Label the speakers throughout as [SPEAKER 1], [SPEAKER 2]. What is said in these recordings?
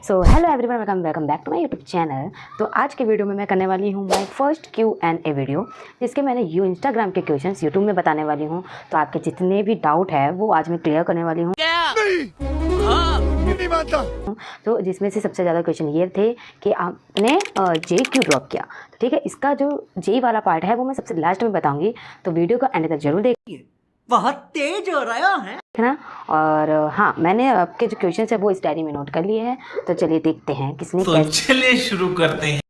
[SPEAKER 1] So hello everyone, welcome back to my YouTube channel. तो आज के वीडियो में मैं करने वाली हूँ माय फर्स्ट Q&A वीडियो, जिसके मैंने इंस्टाग्राम के क्वेश्चंस यूट्यूब में बताने वाली हूँ। तो आपके जितने भी डाउट है वो आज मैं क्लियर करने वाली हूँ। नहीं मानता। तो जिसमें से सबसे ज़्यादा क्वेश्चन ये थे कि आपने जे क्यों ड्रॉप किया। तो ठीक है, इसका जो जे वाला पार्ट है वो मैं सबसे लास्ट में बताऊँगी, तो वीडियो को एंड तक जरूर देखिए।
[SPEAKER 2] बहुत तेज हो रहा है
[SPEAKER 1] ना। और हाँ, मैंने आपके जो क्वेश्चन है वो इस डायरी में नोट कर लिए हैं। तो चलिए देखते हैं किसने
[SPEAKER 2] तो चलिए शुरू करते हैं।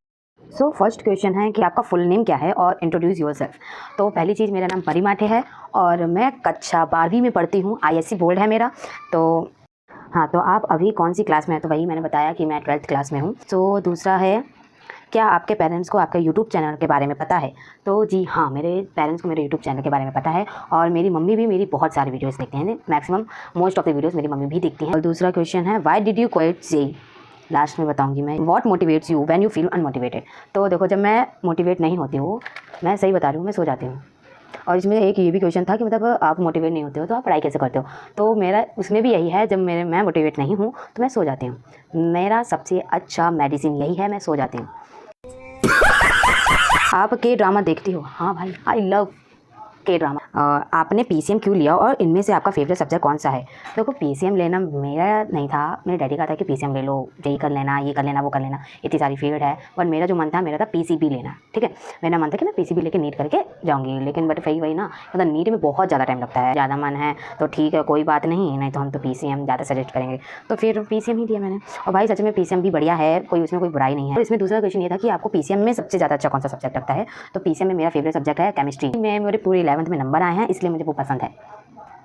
[SPEAKER 1] सो फर्स्ट क्वेश्चन है कि आपका फुल नेम क्या है और इंट्रोड्यूस योरसेल्फ। तो पहली चीज़, मेरा नाम परी माठे है और मैं कक्षा 12वीं में पढ़ती हूँ। ISC बोर्ड है मेरा। तो हाँ, तो आप अभी कौन सी क्लास में हैं? तो वही मैंने बताया कि मैं 12th क्लास में हूँ। तो दूसरा है, क्या आपके पेरेंट्स को आपके यूट्यूब चैनल के बारे में पता है? तो जी हाँ, मेरे पेरेंट्स को मेरे यूट्यूब चैनल के बारे में पता है और मेरी मम्मी भी मेरी बहुत सारी वीडियोस देखते हैं। Maximum most of the videos मेरी मम्मी भी देखती हैं। और दूसरा क्वेश्चन है, why did you quit JEE? Last में बताऊंगी मैं। What motivates you when you feel unmotivated? तो देखो, जब मैं मोटिवेट नहीं होती हूँ, मैं सही बता रही हूँ, मैं सो जाती हूँ। और इसमें एक ये भी क्वेश्चन था कि मतलब आप मोटिवेट नहीं होते हो तो आप पढ़ाई कैसे करते हो? तो मेरा उसमें भी यही है, जब मैं मोटिवेट नहीं हूँ तो मैं सो जाती हूँ। मेरा सबसे अच्छा मेडिसिन यही है, मैं सो जाती हूँ। आप के ड्रामा देखती हो? हाँ भाई, आई लव के ड्रामा। आपने PCM क्यों लिया और इनमें से आपका फेवरेट सब्जेक्ट कौन सा है? देखो, PCM लेना मेरा नहीं था, मेरे डैडी का था कि PCM ले लो, जेई कर लेना, ये कर लेना, वो कर लेना, इतनी सारी फील्ड है। बट मेरा जो मन था, मेरा था PCB लेना। ठीक है, मेरा मन था कि मैं PCB लेके नीट करके जाऊँगी। लेकिन बट वही ना, मतलब नीट में बहुत ज़्यादा टाइम लगता है। ज़्यादा मन है तो ठीक है, कोई बात नहीं तो हम तो PCM ज़्यादा सजेस्ट करेंगे। तो फिर PCM ही दिया मैंने। और भाई सच में PCM भी बढ़िया है, कोई उसमें कोई बुराई नहीं है। और इसमें दूसरा क्वेश्चन ये था कि आपको PCM में सबसे ज़्यादा अच्छा कौन सा सब्जेक्ट लगता है? तो PCM में मेरा फेवरेट सब्जेक्ट है केमिस्ट्री। मेरे पूरे 11th में नंबर आए हैं, इसलिए मुझे वो पसंद है।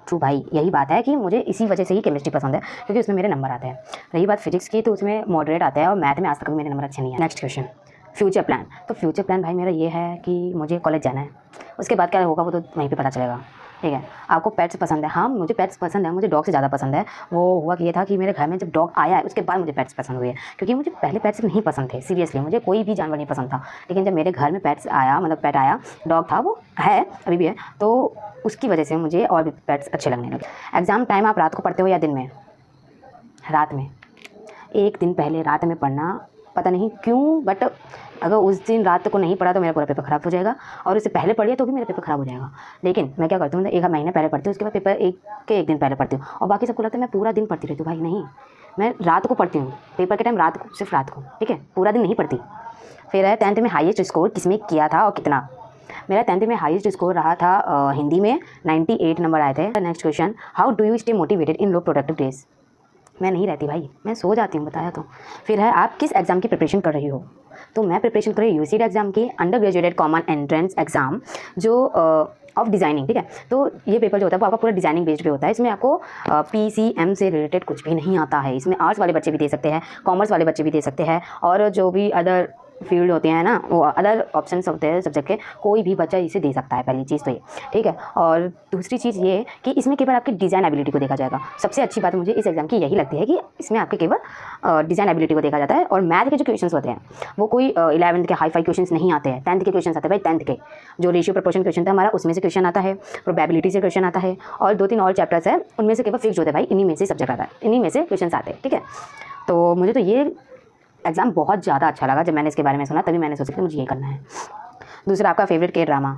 [SPEAKER 1] ट्रू भाई, यही बात है कि मुझे इसी वजह से ही केमिस्ट्री पसंद है, क्योंकि उसमें मेरे नंबर आते हैं। रही बात फिजिक्स की, तो उसमें मॉडरेट आता है और मैथ में आज तक भी मेरे नंबर अच्छे नहीं है। Next question, future plan. तो फ्यूचर प्लान भाई मेरा ये है कि मुझे कॉलेज जाना है, उसके बाद क्या होगा वो तो वहीं पे पता चलेगा। ठीक है, आपको पेट्स पसंद है? हाँ, मुझे पेट्स पसंद है, मुझे डॉग से ज़्यादा पसंद है। वो हुआ कि ये था कि मेरे घर में जब डॉग आया है उसके बाद मुझे पेट्स पसंद हुए, क्योंकि मुझे पहले पेट्स नहीं पसंद थे। सीरियसली मुझे कोई भी जानवर नहीं पसंद था, लेकिन जब मेरे घर में पेट्स आया, मतलब पेट आया, डॉग था, वो है अभी भी है, तो उसकी वजह से मुझे और भी पेट्स अच्छे लगने लगे। एग्ज़ाम टाइम आप रात को पढ़ते हो या दिन में? रात में। एक दिन पहले रात में पढ़ना, पता नहीं क्यों, बट अगर उस दिन रात को नहीं पढ़ा तो मेरा पूरा पेपर ख़राब हो जाएगा, और उससे पहले पढ़िए तो भी मेरा पेपर ख़राब हो जाएगा। लेकिन मैं क्या करती हूँ, एक महीने पहले पढ़ती हूँ, उसके बाद पेपर एक दिन पहले पढ़ती हूँ। और बाकी सबको लगता है मैं पूरा दिन पढ़ती रहती हूँ। भाई नहीं, मैं रात को पढ़ती हूँ, पेपर के टाइम रात को, सिर्फ रात को। ठीक है, पूरा दिन नहीं पढ़ती। फिर है 10th में हाईएस्ट स्कोर किसमें किया था और कितना? मेरा 10th में हाईएस्ट स्कोर रहा था हिंदी में, 98 नंबर आए थे। Next question, how do you stay motivated in low productive days? मैं नहीं रहती भाई, मैं सो जाती हूँ, बताया तो। फिर है, आप किस एग्ज़ाम की प्रिपरेशन कर रही हो? तो मैं प्रिपरेशन कर रही हूँ UCD एग्ज़ाम की, under graduated common entrance exam, जो ऑफ डिज़ाइनिंग। ठीक है, तो ये पेपर जो होता है वो आपका पूरा डिज़ाइनिंग बेस्ड पे होता है। इसमें आपको PCM से रिलेटेड कुछ भी नहीं आता है। इसमें आर्ट्स वाले बच्चे भी दे सकते हैं, कॉमर्स वाले बच्चे भी दे सकते हैं, और जो भी अदर फील्ड होते हैं ना, वो अदर ऑप्शंस होते हैं सब्जेक्ट के, कोई भी बच्चा इसे दे सकता है। पहली चीज़ तो ये, ठीक है। और दूसरी चीज़ ये कि इसमें केवल आपकी डिज़ाइन एबिलिटी को देखा जाएगा। सबसे अच्छी बात मुझे इस एग्ज़ाम की यही लगती है कि इसमें आपके केवल डिज़ाइन एबिलिटी को देखा जाता है। और मैथ के जो क्वेश्चंस होते हैं वो कोई 11th के हाई फाई क्वेश्चंस नहीं आते हैं, 10th के क्वेश्चंस आते हैं भाई। 10th के जो रेशियो प्रपोर्शन क्वेश्चन था हमारा, उसमें से क्वेश्चन आता है, प्रोबेबिलिटी से क्वेश्चन आता है, और 2-3 और चैप्टर्स है, उनमें से केवल फिक्स होते हैं भाई, इन्हीं में से सब्जेक्ट आता है, इन्हीं में से क्वेश्चन आते हैं। ठीक है, तो मुझे तो ये एग्ज़ाम बहुत ज़्यादा अच्छा लगा। जब मैंने इसके बारे में सुना तभी मैंने सोचा कि मुझे ये करना है। दूसरा, आपका फेवरेट के ड्रामा।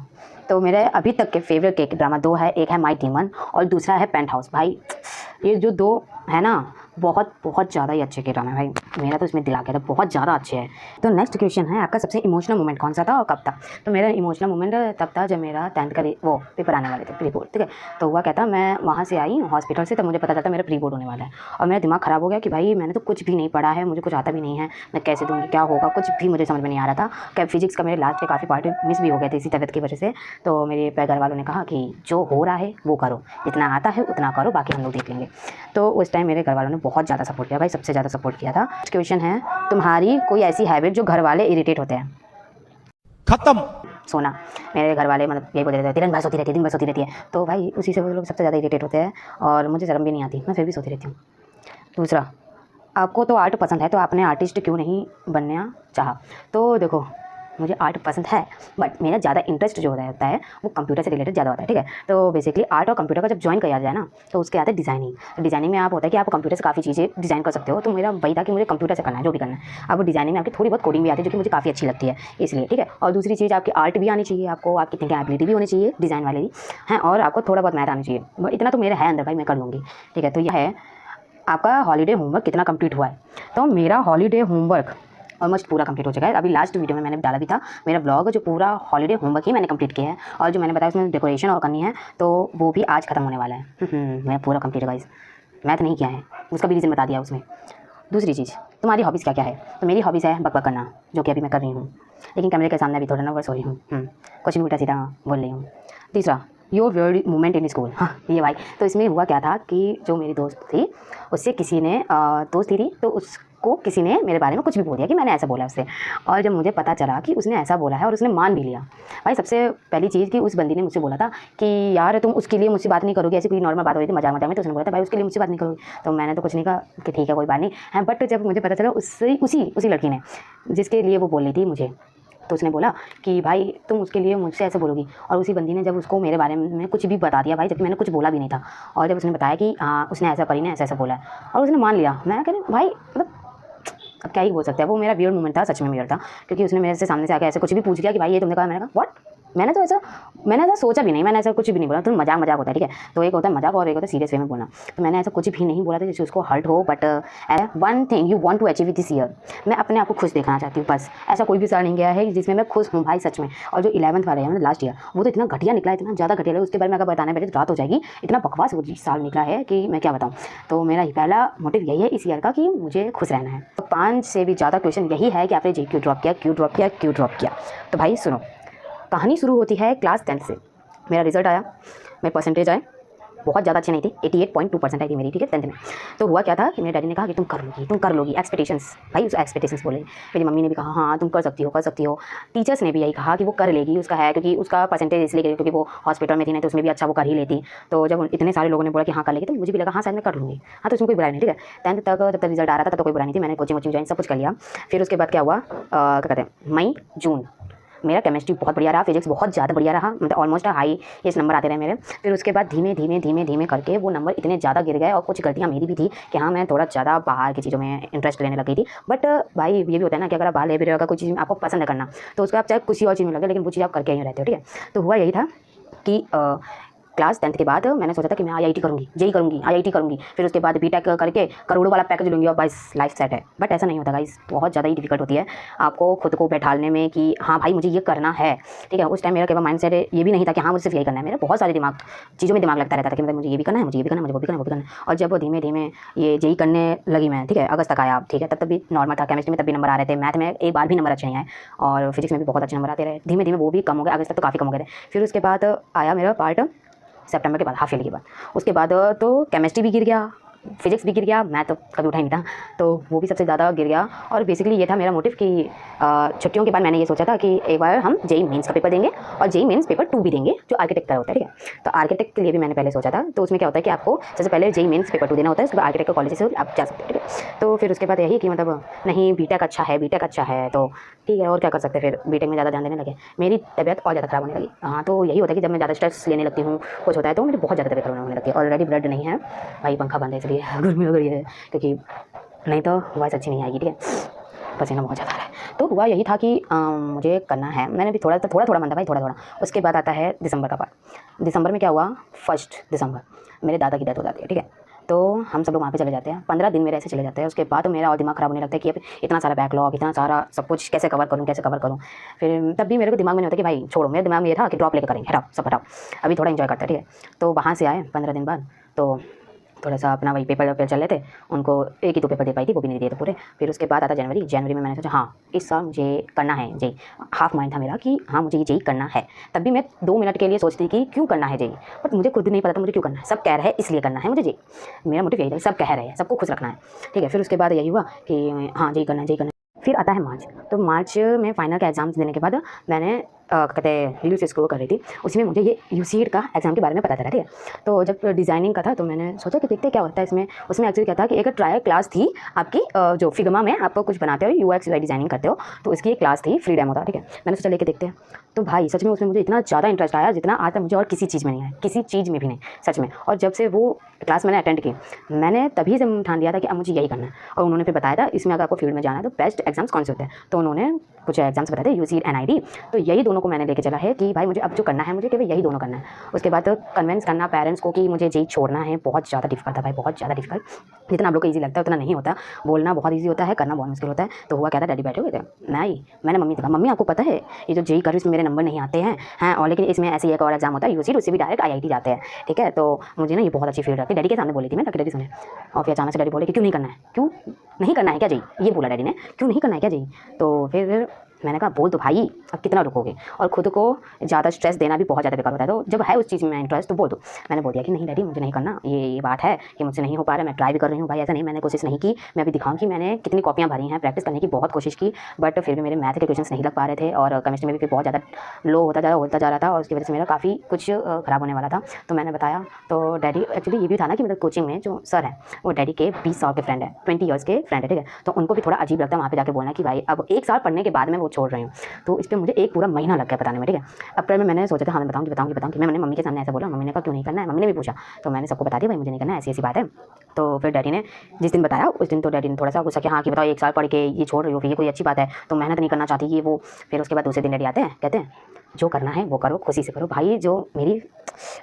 [SPEAKER 1] तो मेरे अभी तक के फेवरेट के ड्रामा 2 है, एक है माय डीमन और दूसरा है पेंट हाउस। भाई ये जो 2 है ना, बहुत ज़्यादा ही अच्छे के ड्रामा है भाई, मेरा तो इसमें दिल आ गया था, बहुत ज़्यादा अच्छे है। तो नेक्स्ट क्वेश्चन है, आपका सबसे इमोशनल मोमेंट कौन सा था और कब था? तो मेरा इमोशनल मोमेंट तब था जब मेरा 10th का वो पेपर आने वाले थे, प्री बोर्ड। ठीक है, तो हुआ क्या था, मैं वहाँ से आई हॉस्पिटल से, तब मुझे पता चलता मेरा प्री बोर्ड होने वाला है, और मेरा दिमाग ख़राब हो गया कि भाई मैंने तो कुछ भी नहीं पढ़ा है, मुझे कुछ आता भी नहीं है, मैं कैसे दूँगी, क्या होगा, कुछ भी मुझे समझ में नहीं आ रहा था। क्या फिजिक्स का मेरे लास्ट के काफ़ी पार्ट मिस भी हो गए थे इसी तबियत की वजह से। तो मेरे घर वालों ने कहा कि जो हो रहा है वो करो, जितना आता है उतना करो, बाकी हम लोग देख लेंगे। तो उस टाइम मेरे घर वालों ने बहुत ज़्यादा सपोर्ट किया भाई, सबसे ज़्यादा सपोर्ट किया था। क्वेश्चन है, तुम्हारी कोई ऐसी हैबिट जो घर वाले इरिटेट होते हैं?
[SPEAKER 2] खत्म।
[SPEAKER 1] सोना। मेरे घर वाले मतलब यही बोलते रहते हैं, दिन भर सोती रहती है, दिन भर सोती रहती है। तो भाई उसी से वो लोग सबसे ज़्यादा इरिटेट होते हैं, और मुझे शर्म भी नहीं आती, मैं फिर भी सोती रहती हूँ। दूसरा, आपको तो आर्ट पसंद है तो आपने आर्टिस्ट क्यों नहीं बनना चाहा? तो देखो, मुझे आर्ट पसंद है, बट मेरा ज़्यादा इंटरेस्ट जो होता है वो कंप्यूटर से रिलेटेड ज़्यादा होता है, ठीक है। तो बेसिकली आर्ट और कंप्यूटर का जब ज्वाइन किया जाए ना, तो उसके आता है डिज़ाइनिंग। तो डिज़ाइनिंग में आप होता है कि आप कंप्यूटर से काफ़ी चीज़ें डिज़ाइन कर सकते हो। तो मेरा वही था कि मुझे कंप्यूटर से करना है, जो भी करना है। अब डिज़ाइनिंग में आपकी थोड़ी बहुत कोडिंग भी आती है, जो कि मुझे काफ़ी अच्छी लगती है, इसलिए, ठीक है। और दूसरी चीज़, आपकी आर्ट भी आनी चाहिए, आपको आपकी थिंकिंग एबिलिटी भी होनी चाहिए डिज़ाइन वाले भी हैं, और आपको थोड़ा बहुत मैथ आनी चाहिए। इतना तो मेरे है अंदर भाई, मैं कर लूँगी, ठीक है। तो यह है आपका हॉलीडे होमवर्क कितना कंप्लीट हुआ है। तो मेरा हॉलीडे होमवर्क ऑलमोस्ट पूरा कंप्लीट हो चुका है। अभी लास्ट वीडियो में मैंने डाला भी था मेरा ब्लॉग, जो पूरा हॉलीडे होमवर्क ही मैंने कंप्लीट किया है, और जो मैंने बताया उसमें डेकोरेशन और करनी है, तो वो भी आज खत्म होने वाला है। मैं पूरा कंप्लीट है गाइस, मैथ नहीं किया है, उसका भी रीज़न बता दिया उसमें। दूसरी चीज़, तुम्हारी हॉबीज़ क्या क्या है। तो मेरी हॉबीज़ है बकबक करना, जो कि अभी मैं कर रही हूँ, लेकिन कैमरे के सामने भी थोड़ा नर्वस हो रही हूँ, कुछ भी उल्टा सीधा बोल रही हूँ। तीसरा, your very moment in school. हाँ ये भाई, तो इसमें हुआ क्या था कि जो मेरी दोस्त थी, उससे किसी ने दोस्त थी तो उसको किसी ने मेरे बारे में कुछ भी बोल दिया कि मैंने ऐसा बोला उससे। और जब मुझे पता चला कि उसने ऐसा बोला है और उसने मान भी लिया, भाई सबसे पहली चीज़ कि उस बंदी ने मुझसे बोला था कि यार तुम उसके लिए मुझसे बात नहीं करोगे, ऐसी कोई नॉर्मल बात हो रही थी मजाक मजाक में, तो उसने बोला था भाई उसके लिए मुझसे बात नहीं करोगे। तो मैंने तो कुछ नहीं कहा कि ठीक है कोई बात नहीं है। बट जब मुझे पता चला उसी लड़की ने जिसके लिए वो बोल रही थी मुझे, तो उसने बोला कि भाई तुम उसके लिए मुझसे ऐसे बोलोगी। और उसी बंदी ने जब उसको मेरे बारे में कुछ भी बता दिया भाई, जबकि मैंने कुछ बोला भी नहीं था, और जब उसने बताया कि उसने ऐसा करी ने ऐसा ऐसा बोला है, और उसने मान लिया, मैं कह रही भाई मतलब अब क्या ही बोल सकता है। वो मेरा वियर्ड मोमेंट था, सच में वियर्ड था, क्योंकि उसने मेरे से सामने से आके ऐसे कुछ भी पूछ लिया कि भाई ये तुमने कहा। मैंने कहा व्हाट, मैंने ऐसा सोचा भी नहीं, मैंने ऐसा कुछ भी नहीं बोला। तो मजाक होता है, ठीक है। तो एक होता है मजाक और एक होता है सीरियस वे में बोलना। तो मैंने ऐसा कुछ भी नहीं बोला था जिससे उसको हर्ट हो। But one thing you want to achieve this year, मैं अपने आप को खुश देखना चाहती हूँ, बस। ऐसा कोई भी साल नहीं गया है जिसमें मैं खुश हूँ भाई, सच में। और जो 11th वाला है मतलब लास्ट ईयर, वो तो इतना घटिया निकला, इतना ज़्यादा घटिया निकला, उसके बारे में अगर बताने बैठे तो रात हो जाएगी। इतना बकवास वो साल निकला है कि मैं क्या बताऊँ। तो मेरा पहला मोटिव यही है इस ईयर का कि मुझे खुश रहना है। तो 5 से भी ज़्यादा क्वेश्चन यही है कि आपने जे क्यों ड्रॉप किया, क्यों ड्रॉप किया, क्यों ड्रॉप किया। तो भाई सुनो, कहानी शुरू होती है क्लास 10th से। मेरा रिजल्ट आया, मेरे परसेंटेज आए, बहुत ज़्यादा अच्छी नहीं थी, 88.2% आई थी मेरी, ठीक है, 10th में। तो हुआ क्या था कि मेरे डैडी ने कहा कि तुम कर लोगी, एक्सपेक्टेशंस, भाई उस एक्सपेक्टेशंस बोले। मेरी मम्मी ने भी कहा हाँ तुम कर सकती हो। टीचर्स ने भी यही कहा कि वो कर लेगी, उसका है, क्योंकि उसका परसेंटेज इसलिए क्योंकि वो हॉस्पिटल में थी, नहीं तो उसमें भी अच्छा वो कर ही लेती। तो जब इतने सारे लोगों ने बोला कि हाँ कर लेगी, तो मुझे भी लगा हाँ शायद मैं कर लूँगी। हाँ तो उसमें कोई बुराई नहीं, ठीक है। 10th तक जब तक रिजल्ट आ रहा था तब तो कोई बुराई नहीं थी, मैंने कोचिंग ज्वाइन सब कुछ कर लिया। फिर उसके बाद क्या हुआ, क्या कहते हैं, मई जून मेरा केमिस्ट्री बहुत बढ़िया रहा, फिजिक्स बहुत ज़्यादा बढ़िया रहा, मतलब ऑलमोस्ट हाई इस नंबर आते रहे मेरे। फिर उसके बाद धीमे करके वो नंबर इतने ज़्यादा गिर गए, और कुछ गलतियाँ मेरी भी थी कि हाँ मैं थोड़ा ज़्यादा बाहर की चीज़ों में इंटरेस्ट लेने लगी थी। बट भाई ये भी होता है ना कि अगर आप बाहर ले भी रहे हो, कोई चीज़ आपको पसंद है करना, तो उसको आप चाहे किसी और चीज़ में लगे, लेकिन वो चीज़ आप करके ही रहते हो, ठीक है। तो हुआ यही था कि क्लास 10th के बाद मैंने सोचा था कि मैं IIT करूँगी, जेई करूँगी, IIT करूँगी, फिर उसके बाद बीटेक करके करोड़ों वाला पैकेज लूँगी और बस लाइफ सेट है। बट ऐसा नहीं होता गाइस, बहुत ज़्यादा ही डिफिकल्ट होती है आपको खुद को बैठाने में कि हाँ भाई मुझे ये करना है, ठीक है। उस टाइम मेरा केवल माइंडसेट ये भी नहीं था कि हाँ मुझे सिर्फ यही करना है, मेरा बहुत सारे चीज़ों में दिमाग लगता रहता था कि मतलब मुझे ये भी करना है, मुझे ये भी करना है, मुझे वो भी करना है, वो भी करना है। और जब वो धीमे ये जेई करने लगी मैं, ठीक है, अगस्त तक आया, ठीक है, तब भी नॉर्मल था। केमिस्ट्री में तब भी नंबर आ रहे थे, मैथ में एक बार भी नंबर अच्छे नहीं आए, और फिजिक्स में भी बहुत अच्छे नंबर आते रहे। धीमे वो भी कम हो गए, अगस्त तक तो काफ़ी कम हो गए थे। फिर उसके बाद आया मेरा पार्ट सितंबर के बाद, हाफ ईयरली के बाद। उसके बाद तो केमिस्ट्री भी गिर गया, फिजिक्स भी गिर गया, मैं तो कभी उठा ही नहीं था, तो वो भी सबसे ज़्यादा गिर गया। और बेसिकली ये था मेरा मोटिव कि छुट्टियों के बाद मैंने ये सोचा था कि एक बार हम जेई मेंस का पेपर देंगे और जेई मेंस पेपर 2 भी देंगे, जो आर्किटेक्ट का होता है, ठीक है। तो आर्किटेक्ट के लिए भी मैंने पहले सोचा था। तो उसमें क्या होता है कि आपको सबसे पहले जेई मेंस पेपर 2 देना होता है, उसके बाद आर्किटेक्ट का कॉलेज से आप जा सकते हैं, ठीक है। तो फिर उसके बाद यही कि मतलब नहीं बीटेक अच्छा है, तो ठीक है, और क्या कर सकते हैं। फिर बीटेक में ज़्यादा ध्यान देने लगे, मेरी तबियत और ज़्यादा ख़राब होने लगी। हाँ तो यही होता है कि जब मैं ज़्यादा स्ट्रेस लेने लगती हूँ, कुछ होता है, तो मुझे बहुत ज़्यादा तबियत खराब होने लगती है। ऑलरेडी ब्लड नहीं है भाई, पंखा बंद है इसलिए गर्मी लग रही है, क्योंकि नहीं तो वॉइस अच्छी नहीं आएगी, ठीक है, पसीना बहुत ज़्यादा आ रहा है। तो हुआ यही था कि मुझे करना है, मैंने भी थोड़ा मन था भाई, थोड़ा। उसके बाद आता है दिसंबर का पार्ट। दिसंबर में क्या हुआ, 1 दिसंबर मेरे दादा की डेथ हो जाती है, ठीक है। तो हम सब लोग वहाँ पे चले जाते हैं, 15 दिन मेरे ऐसे चले जाते हैं। उसके बाद तो मेरा और दिमाग ख़राब होने लगता है कि अब इतना सारा बैकलॉग, इतना सारा सब कुछ कैसे कवर करूँ। फिर तब भी मेरे को दिमाग में नहीं होता कि भाई छोड़ो, मेरे दिमाग में ये था कि ड्रॉप लेकर करेंगे, हटाओ, अभी थोड़ा इन्जॉय करते हैं, ठीक है। तो वहाँ से आए 15 दिन बाद, तो थोड़ा सा अपना वही पेपर चल रहे थे, उनको एक ही 2 पेपर दे पाई थी, वो भी नहीं दिए थे पूरे। फिर उसके बाद आता जनवरी में मैंने सोचा हाँ इस साल मुझे करना है जेई। हाफ माइंड था मेरा कि हाँ मुझे ये जेई करना है। तब भी मैं 2 मिनट के लिए सोचती कि क्यों करना है जेई, बट मुझे खुद नहीं पता था मुझे क्यों करना है। सब कह रहे हैं इसलिए करना है मुझे जेई, मेरा मोटिव यही था, सब कह रहे हैं, सबको खुश रखना है, ठीक है। फिर उसके बाद यही हुआ कि हाँ जेई करना है। फिर आता है मार्च। तो मार्च में फाइनल के एग्ज़ाम्स देने के बाद मैंने कहते हैं रील से स्क्रॉल कर रही थी, उसमें मुझे ये यूसीड का एग्जाम के बारे में पता चला, ठीक है। तो जब डिज़ाइनिंग का था तो मैंने सोचा कि देखते क्या होता है इसमें। उसमें एक्चुअली क्या था कि एक ट्रायल क्लास थी आपकी, जो फिग्मा में आप कुछ बनाते हो, यूएक्स यूआई डिज़ाइनिंग करते हो, तो उसकी एक क्लास थी, फ्री डेमो था, ठीक है। मैंने सोचा लेके देखते हैं। तो भाई सच में उसमें मुझे इतना ज़्यादा इंटरेस्ट आया जितना आज तक मुझे और किसी चीज़ में नहीं आया, किसी चीज़ में भी नहीं, सच में। और जब से वो क्लास मैंने अटेंड की, मैंने तभी से ठान लिया था कि अब मुझे यही करना है। और उन्होंने फिर बताया था इसमें अगर आपको फील्ड में जाना है तो बेस्ट एग्जाम्स कौन से होते हैं, तो उन्होंने कुछ एग्जाम्स बताए थे, यूसीड एनआईडी। तो यही दोनों को मैंने लेके चला है कि भाई मुझे अब जो करना है मुझे केवल यही दोनों करना है। उसके बाद कन्विंस करना पेरेंट्स को कि मुझे जेई छोड़ना है बहुत ज़्यादा डिफिकल्ट था भाई, बहुत ज़्यादा डिफिकल्ट। जितना आप लोग को ईजी लगता है उतना नहीं होता। बोलना बहुत ईजी होता है, करना बहुत मुश्किल होता है। तो हुआ क्या था, डैडी बैठे हुए थे, मैंने मम्मी से कहा मम्मी आपको पता है ये जो जेई कर इसमें मेरे नंबर नहीं आते हैं और लेकिन इसमें ऐसे ही एक और एग्जाम होता है यूसीड, उससे भी डायरेक्ट आईआईटी जाते हैं, ठीक है। तो मुझे ना ये बहुत अच्छी फील्ड लगती है। डैडी के सामने बोली थी मैं, ताकि डैडी सुने। और फिर अचानक से डैडी बोले कि क्यों नहीं करना है, क्यों नहीं करना है क्या जेई, ये बोला डैडी ने, क्यों नहीं करना है क्या जेई। तो फिर मैंने कहा बोल तो भाई, अब कितना रुकोगे, और खुद को ज़्यादा स्ट्रेस देना भी बहुत ज़्यादा बेकार होता है। तो जब है उस चीज़ में इंटरेस्ट तो बोल दो। मैंने बोल दिया कि नहीं डैडी मुझे नहीं करना, ये बात है कि मुझसे नहीं हो पा रहा है, मैं ट्राई भी कर रही हूँ भाई, ऐसा नहीं मैंने कोशिश नहीं की। मैं अभी दिखाऊँ कि मैंने कितनी कॉपियाँ भरी हैं, प्रैक्टिस करने की बहुत कोशिश की, बट फिर भी मेरे मैथ के क्वेश्चन नहीं लग पा रहे थे और केमिस्ट्री में भी फिर बहुत ज़्यादा लो होता जा रहा था और उसकी वजह से मेरा काफ़ी कुछ ख़राब होने वाला था। तो मैंने बताया, तो डैडी एक्चुअली ये भी था ना कि मतलब कोचिंग में जो सर है वो डैडी के 20 साल के फ्रेंड है, 20 ईयर्स के फ्रेंड है, ठीक है। तो उनको भी थोड़ा अजीब लगता है वहाँ पे जाके बोलना कि भाई अब 1 साल पढ़ने के बाद मैं वो छोड़ रही हूँ। तो इस पर मुझे एक पूरा महीना लग गया बताने में, ठीक है। अब पर मैंने सोचा था हाँ मैं बताऊँगी। मैंने मम्मी के सामने ऐसा बोला, मम्मी ने कहा क्यों नहीं करना है, मम्मी ने भी पूछा, तो मैंने सबको बता दिया भाई मुझे नहीं करना है, ऐसी बात है। तो फिर डैडी ने जिस दिन बताया उस दिन तो डैडी ने थोड़ा सा गुस्सा किया, हाँ कि बताओ 1 साल पढ़ के ये छोड़ रही हो, फिर ये कोई अच्छी बात है, तो मेहनत नहीं करना चाहती ये वो। फिर उसके बाद दूसरे दिन डैडी आते हैं, कहते हैं जो करना है वो करो, खुशी से करो भाई। जो मेरी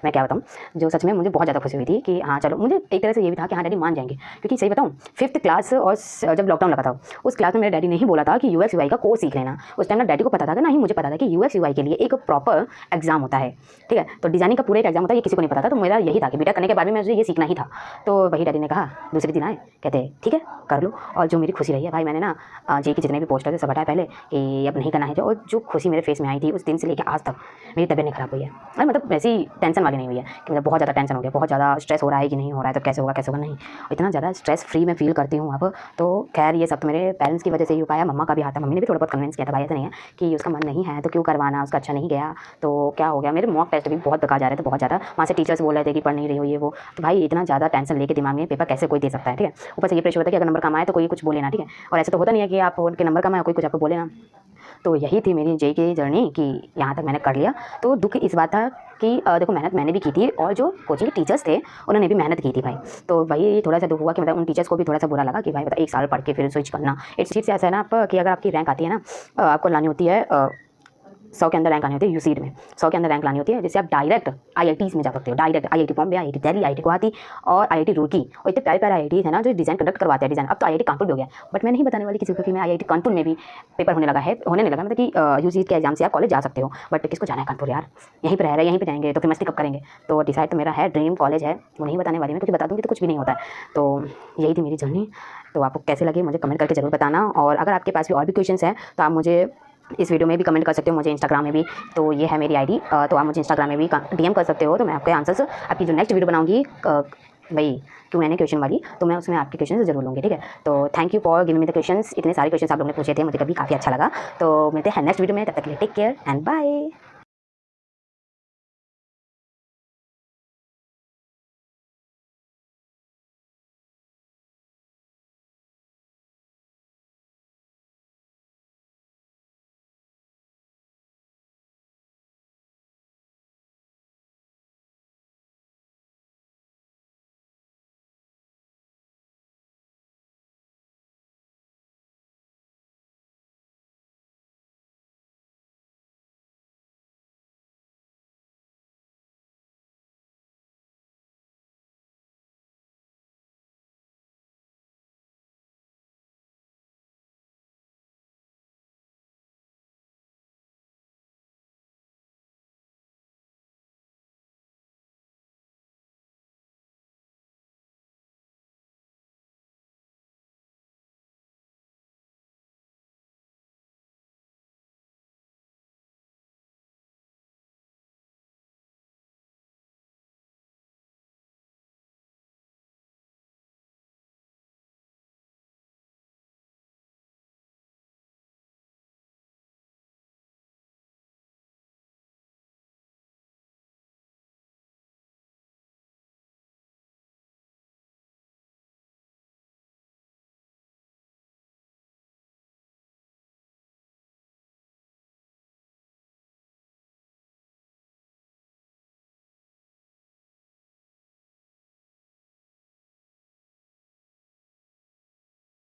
[SPEAKER 1] मैं क्या बताऊँ, जो सच में मुझे बहुत ज़्यादा खुशी हुई थी कि हाँ चलो, मुझे एक तरह से ये भी था कि हाँ डैडी मान जाएंगे, क्योंकि सही बताऊँ 5th क्लास और जब लॉकडाउन लगा था उस क्लास में मेरे डैडी ने ही बोला था कि यूएक्स यूआई का कोर्स सीख लेना। उस टाइम ना डैडी को पता था कि ना ही मुझे पता था कि यूएक्स यूआई के लिए एक प्रॉपर एग्जाम होता है, ठीक है। तो डिजाइनिंग का पूरा एक एग्जाम होता है, ये किसी को नहीं पता था। तो मेरा यही था कि बेटा करने के बाद में मुझे ये सीखना ही था। तो वही डैडी ने कहा, दूसरे दिन आए, कहते ठीक है कर लो। और जो मेरी खुशी रही है भाई, मैंने ना जी के जितने भी पोस्टर थे सब हटाए पहले कि अब नहीं करना है, और जो खुशी मेरे फेस में आई थी उस दिन से लेकर आज तक मेरी तबीयत नहीं खराब हुई है। और मतलब वैसी टेंशन वाली नहीं हुई है कि मतलब बहुत ज़्यादा टेंशन हो गया, बहुत ज़्यादा स्ट्रेस हो रहा है कि नहीं हो रहा है तो कैसे होगा नहीं, इतना ज़्यादा स्ट्रेस फ्री में फील करती हूँ अब। तो खैर ये सब तो मेरे पेरेंट्स की वजह से ही हो पाया, मम्मा का भी हाथ है, मम्मी ने भी थोड़ा बहुत कन्विंस किया था भाई ऐसा नहीं है कि उसका मन नहीं है तो क्यों करवाना, उसका अच्छा नहीं गया तो क्या हो गया। मेरे मॉक टेस्ट भी बहुत बेकार जा रहे थे, बहुत ज़्यादा, वहाँ से टीचर्स बोल रहे थे कि पढ़ नहीं रही हो ये वो। तो भाई इतना ज़्यादा टेंशन लेके दिमाग में पेपर कैसे कोई दे सकता है, ठीक है। ऊपर से ये प्रेशर होता है कि अगर नंबर कम आए तो कोई कुछ बोले ना, ठीक है। और ऐसा तो होता नहीं है कि आप उनके नंबर कम आए कोई कुछ आपको बोले ना। तो यही थी मेरी जेई की जर्नी कि यहाँ तक मैंने कर लिया। तो दुख इस बात था कि देखो मेहनत मैंने भी की थी और जो कोचिंग के टीचर्स थे उन्होंने भी मेहनत की थी भाई। तो भाई थोड़ा सा दुख हुआ कि मतलब उन टीचर्स को भी थोड़ा सा बुरा लगा कि भाई मतलब 1 साल पढ़ के फिर स्विच करना। इस चीज़ से ऐसा है ना आप कि अगर आपकी रैंक आती है ना, आपको लानी होती है 100 के अंदर रैंक आनी होती है यूसीड में, 100 के अंदर रैंक लानी होती है, जिससे आप डायरेक्ट आईआईटीज़ में जा सकते हो, direct IIT Bombay, IIT Delhi, IIT Guwahati और आईआईटी रुड़की। और इतने प्यारे आईआईटी है ना जो डिज़ाइन कंडक्ट करवाते हैं डिज़ाइन। अब तो आईआईटी कानपुर भी हो गया, बट मैं नहीं बताने वाली किसी को कि मैं आईआईटी कानपुर में भी पेपर होने लगा है, होने नहीं लगा मतलब कि यूसीड के एग्जाम से आप कॉलेज जा सकते हो। बट किसको जाना है कानपुर यार, यहीं पर रह रहे हैं, यहीं पर जाएंगे तो फिर मस्ती कब करेंगे। तो डिसाइड तो मेरा है, ड्रीम कॉलेज है, वो नहीं बताने वाली मैं, कुछ बता दूँगी तो कुछ भी नहीं होता है। तो यही थी मेरी जर्नी। तो आपको कैसे लगे मुझे कमेंट करके ज़रूर बताना। और अगर आपके पास भी और भी क्वेश्चंस हैं तो आप मुझे इस वीडियो में भी कमेंट कर सकते हो, मुझे इंस्टाग्राम में भी। तो ये है मेरी आईडी, तो आप मुझे इंस्टाग्राम में भी डीएम कर सकते हो। तो मैं आपके आंसर्स आपकी जो नेक्स्ट वीडियो बनाऊंगी भाई Q&A क्वेश्चन वाली, तो मैं उसमें आपके क्वेश्चन जरूर लूँगी, ठीक है। तो thank you for giving me the questions. इतने सारे क्वेश्चन आप लोगों ने पूछे थे, मुझे कभी काफ़ी अच्छा लगा। तो मिलते हैं नेक्स्ट वीडियो में, तब तक के लिए टेक केयर एंड बाय।